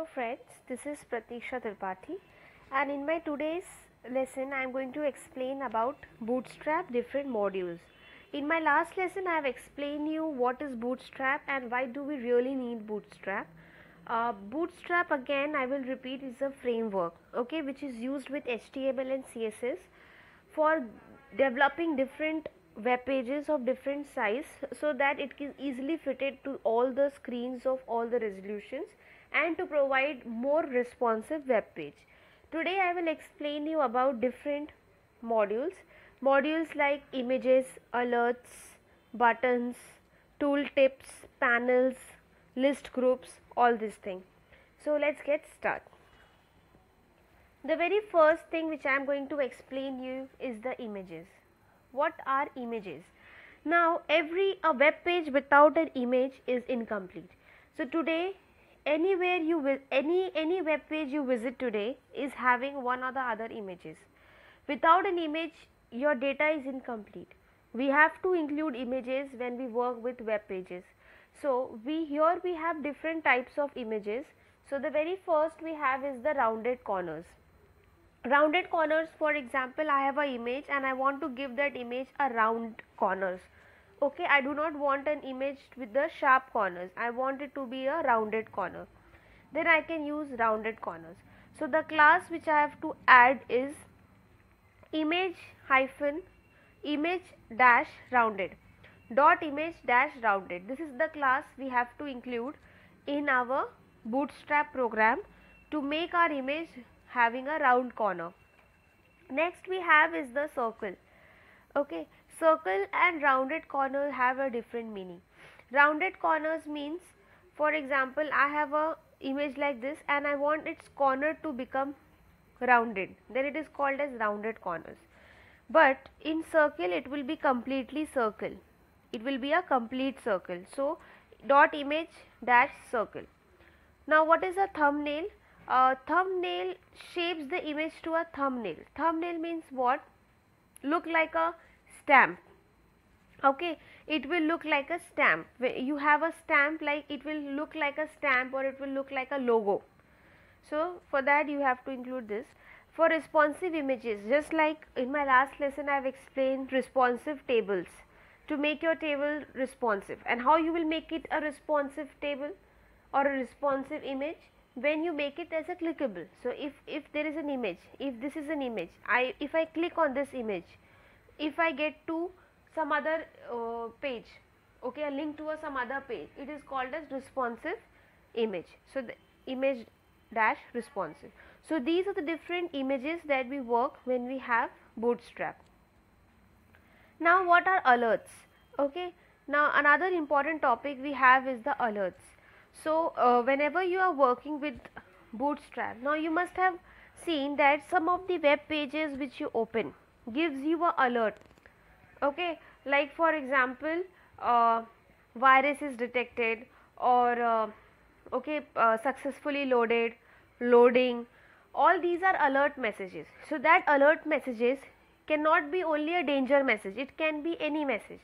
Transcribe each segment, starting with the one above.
Hello friends, this is Pratiksha Tripathi, and in my today's lesson I am going to explain about Bootstrap different modules. In my last lesson I have explained you what is Bootstrap and why do we really need Bootstrap. Bootstrap, again I will repeat, is a framework, okay, which is used with HTML and CSS for developing different web pages of different size so that it is easily fitted to all the screens of all the resolutions and to provide more responsive web page. Today I will explain you about different modules like images, alerts, buttons, tooltips, panels, list groups, all these things. So let's get started. The very first thing which I am going to explain you is the images. What are images? Now a web page without an image is incomplete. So today anywhere you any web page you visit today is having one or the other images. Without an image your data is incomplete. We have to include images when we work with web pages. So we have different types of images. So the very first we have is the rounded corners. Rounded corners, for example, I have an image and I want to give that image a round corners. Okay, I do not want an image with the sharp corners. I want it to be a rounded corner. Then I can use rounded corners. So the class which I have to add is image dash rounded dot image dash rounded. This is the class we have to include in our Bootstrap program to make our image having a round corner. Next we have is the circle. Okay, circle and rounded corner have a different meaning. Rounded corners means, for example, I have a image like this and I want its corner to become rounded, then it is called as rounded corners. But in circle it will be completely circle, it will be a complete circle. So dot image dash circle. Now what is a thumbnail? Thumbnail shapes the image to a thumbnail. Thumbnail means what? Look like a stamp. Okay, it will look like a stamp. When you have a stamp, like it will look like a stamp or it will look like a logo. So for that you have to include this. For responsive images, just like in my last lesson I have explained responsive tables, to make your table responsive. And how you will make it a responsive table or a responsive image? When you make it as a clickable. So if there is an image, if this is an image, if I click on this image, if I get to some other page, okay, a link to some other page, it is called as responsive image. So the image dash responsive. So these are the different images that we work when we have Bootstrap. Now what are alerts? Okay, now another important topic we have is the alerts. So whenever you are working with Bootstrap, now you must have seen that some of the web pages which you open gives you a alert. Okay, like for example, virus is detected, or successfully loading. All these are alert messages. So that alert messages cannot be only a danger message, it can be any message,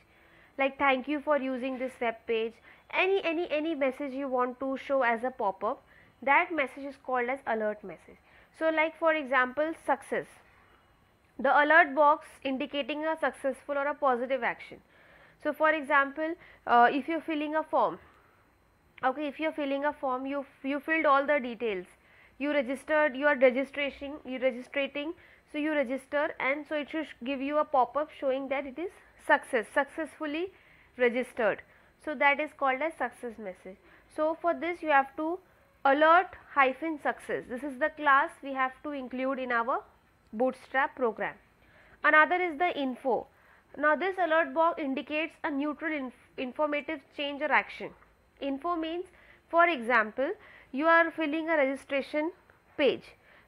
like thank you for using this web page. Any message you want to show as a pop-up, that message is called as alert message. So like for example, success, the alert box indicating a successful or a positive action. So for example, if you are filling a form, okay, if you are filling a form, you filled all the details, you registered, you are registrating, so you register, and so it should give you a pop-up showing that it is successfully registered. So that is called as success message. So for this you have to alert hyphen success. This is the class we have to include in our Bootstrap program. Another is the info. Now this alert box indicates a neutral informative change or action. Info means, for example, you are filling a registration page.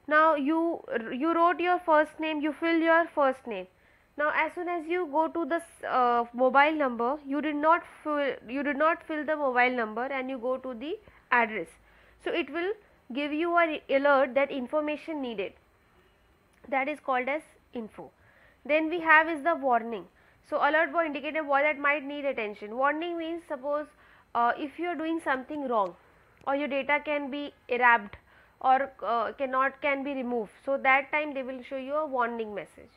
Now you wrote your first name, you fill your first name. Now as soon as you go to the mobile number, you did not fill the mobile number and you go to the address. So it will give you an alert that information needed. That is called as info. Then we have is the warning. So alert will indicate a boy that might need attention. Warning means, suppose if you are doing something wrong or your data can be erased or can be removed. So that time they will show you a warning message.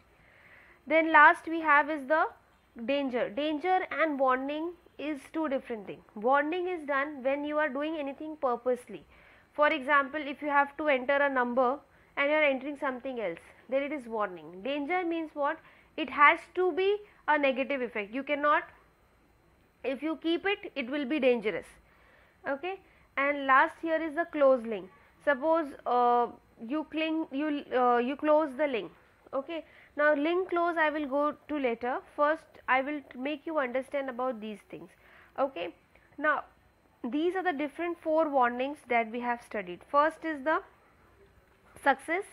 Then last we have is the danger. Danger and warning is two different things. Warning is done when you are doing anything purposely. For example, if you have to enter a number and you are entering something else, then it is warning. Danger means what? It has to be a negative effect. You cannot, if you keep it, it will be dangerous. Okay. And last here is the close link. Suppose you close the link. Okay. Now link close I will go to later. First I will make you understand about these things. Okay. Now these are the different 4 warnings that we have studied. First is the success,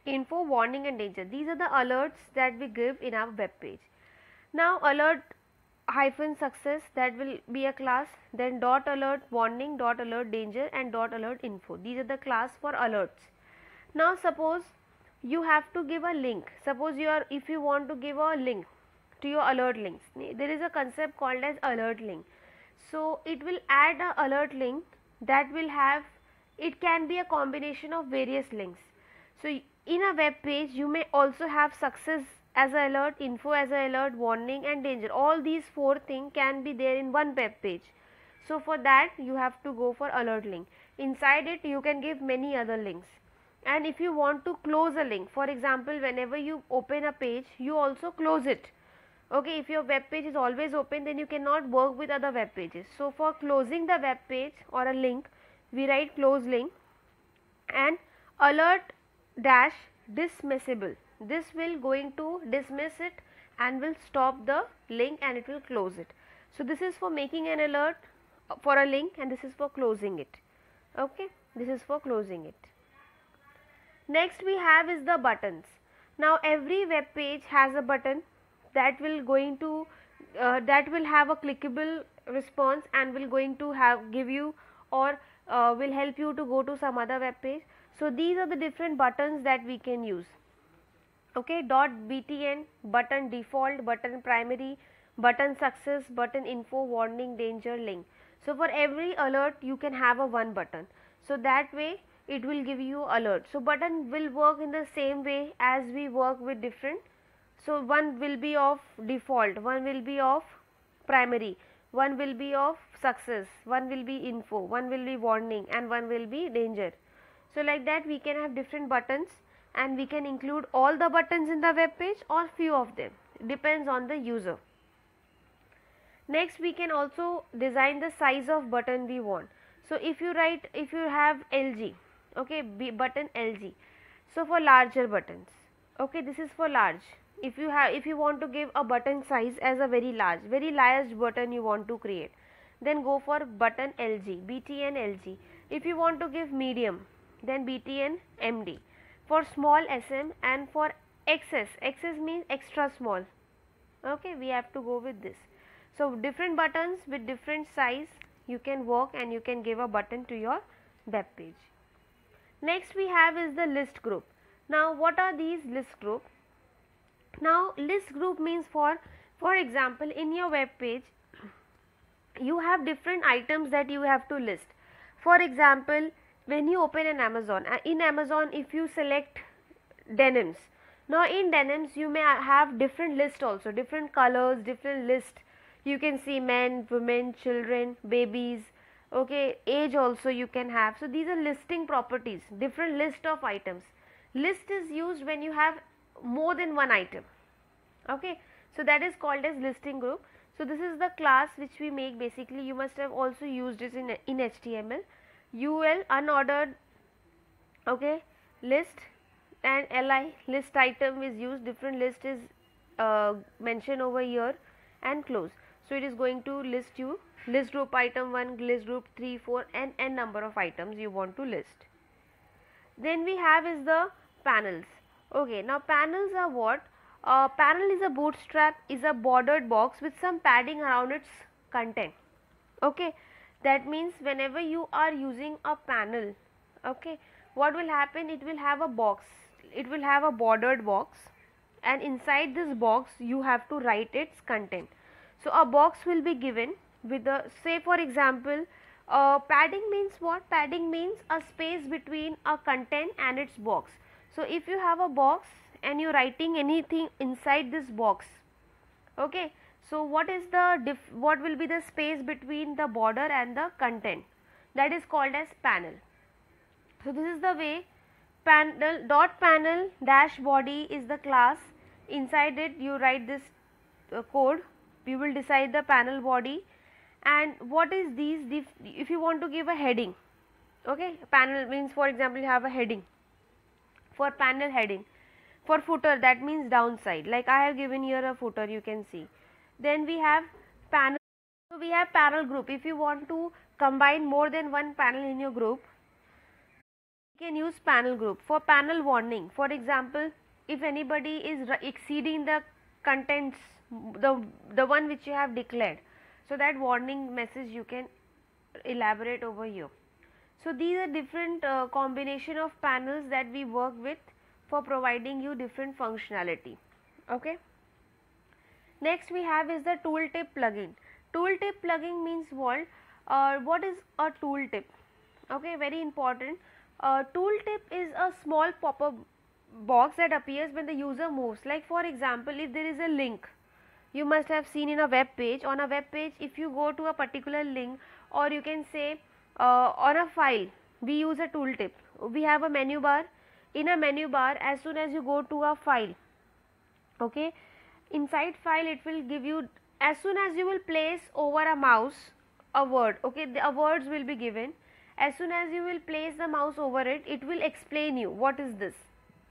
info, warning and danger. These are the alerts that we give in our web page. Now alert hyphen success, that will be a class, then dot alert warning, dot alert danger and dot alert info. These are the class for alerts. Now suppose you have to give a link. Suppose if you want to give a link to your alert links, there is a concept called as alert link. So it will add a alert link that will have, it can be a combination of various links. So in a web page you may also have success as an alert, info as an alert, warning and danger. All these 4 things can be there in one web page. So for that you have to go for alert link. Inside it you can give many other links. And if you want to close a link, for example, whenever you open a page you also close it. Okay, if your web page is always open, then you cannot work with other web pages. So for closing the web page or a link, we write close link and alert dash dismissible. This will going to dismiss it and will stop the link and it will close it. So this is for making an alert for a link and this is for closing it. Okay, this is for closing it. Next we have is the buttons. Now every web page has a button that will going to that will have a clickable response and will going to give you or will help you to go to some other web page. So these are the different buttons that we can use. Okay, dot btn, button default, button primary, button success, button info, warning, danger, link. So for every alert you can have a one button. So that way it will give you alert. So button will work in the same way as we work with different. So one will be of default, one will be of primary, one will be of success, one will be info, one will be warning and one will be danger. So like that we can have different buttons and we can include all the buttons in the web page or few of them. It depends on the user. Next we can also design the size of button we want. So if you have LG, okay, button LG. So for larger buttons, okay, this is for large. If you want to give a button size as a very large button you want to create, then go for button LG, BTN LG. If you want to give medium, then BTN MD. For small SM and for XS means extra small. Okay, we have to go with this. So different buttons with different size you can work and you can give a button to your web page. Next we have is the list group. Now what are these list group? Now list group means for example in your web page you have different items that you have to list. For example, when you open an Amazon, in Amazon if you select denims, now in denims you may have different list also, different colors, different list. You can see men, women, children, babies, okay, age also you can have. So these are listing properties, different list of items. List is used when you have more than one item. Okay, so that is called as listing group. So this is the class which we make. Basically you must have also used it in HTML. UL unordered, okay, list, and LI list item is used, different list is mentioned over here, and close. So it is going to list you list group item 1, list group 3, 4 and n number of items you want to list. Then we have is the panels. Okay, now panels are what? Panel is a bootstrap, is a bordered box with some padding around its content. Okay, that means whenever you are using a panel, okay, what will happen? It will have a box, it will have a bordered box, and inside this box you have to write its content. So a box will be given with the, say for example, Padding means what? Padding means a space between a content and its box. So if you have a box and you're writing anything inside this box, okay, so what will be the space between the border and the content? That is called as panel. So this is the way panel dot panel dash body is the class. Inside it you write this code. You will decide the panel body. And what is these? If you want to give a heading, okay, panel means, for example, you have a heading. For panel heading, for footer, that means downside, like I have given here a footer, you can see. Then we have panel. So we have panel group. If you want to combine more than one panel in your group, you can use panel group. For panel warning, for example, if anybody is exceeding the contents, the one which you have declared, so that warning message you can elaborate over here. So these are different combination of panels that we work with for providing you different functionality. Okay. Next we have is the tooltip plugin. Tooltip plugin means what? What is a tooltip? Okay, very important. Tooltip is a small pop-up box that appears when the user moves. Like for example, if there is a link, you must have seen in a web page. On a web page, if you go to a particular link, or you can say on a file, we use a tooltip. We have a menu bar. In a menu bar, as soon as you go to a file, okay, inside file it will give you, as soon as you will place over a mouse a word, okay, the words will be given. As soon as you will place the mouse over it, it will explain you what is this.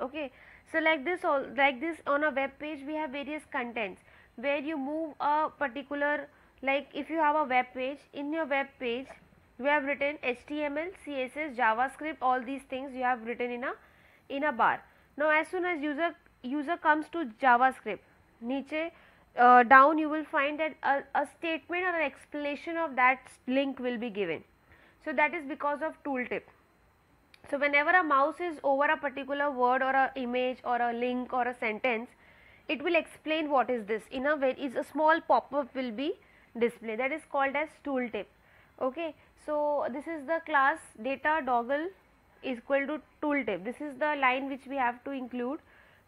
Okay, so like this on a web page we have various contents where you move a particular, like if you have a web page, in your web page you have written HTML, CSS, JavaScript, all these things you have written in a bar. Now as soon as user comes to JavaScript, niche down you will find that a statement or an explanation of that link will be given. So that is because of tooltip. So whenever a mouse is over a particular word or a image or a link or a sentence, it will explain what is this. In a way, is a small pop-up will be displayed. That is called as tooltip. Okay. So this is the class data toggle is equal to tooltip. This is the line which we have to include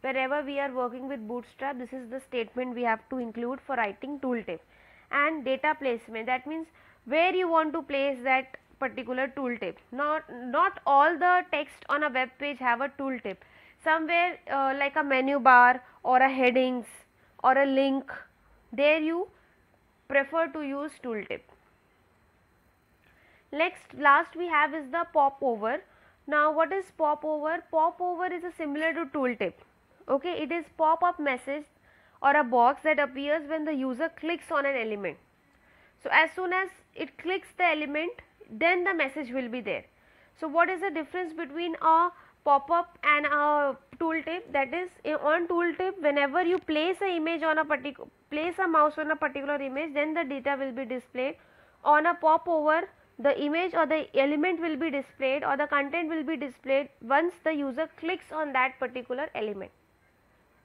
wherever we are working with Bootstrap. This is the statement we have to include for writing tooltip. And data placement, that means where you want to place that particular tooltip. Not all the text on a web page have a tooltip. Somewhere like a menu bar or a headings or a link, there you prefer to use tooltip. Last we have is the popover. Now what is popover? Popover is a similar to tooltip. Okay, it is pop-up message or a box that appears when the user clicks on an element. So as soon as it clicks the element, then the message will be there. So what is the difference between a pop-up and a tooltip? That is, on tooltip, whenever you place a image on a mouse on a particular image, then the data will be displayed. On a popover, the image or the element will be displayed, or the content will be displayed once the user clicks on that particular element.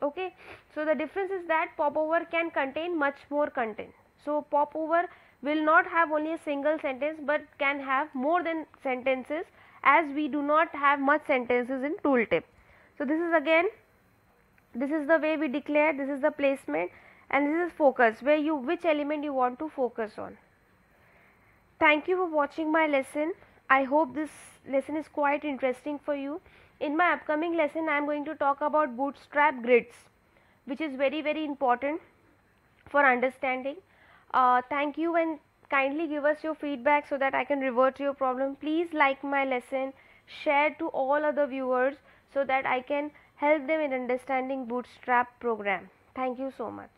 Okay, so the difference is that popover can contain much more content. So popover will not have only a single sentence but can have more than sentences, as we do not have much sentences in tooltip. So this is the way we declare, this is the placement, and this is focus, where which element you want to focus on. Thank you for watching my lesson. I hope this lesson is quite interesting for you. In my upcoming lesson, I am going to talk about Bootstrap grids, which is very important for understanding. Thank you, and kindly give us your feedback so that I can revert to your problem. Please like my lesson, share to all other viewers so that I can help them in understanding Bootstrap program. Thank you so much.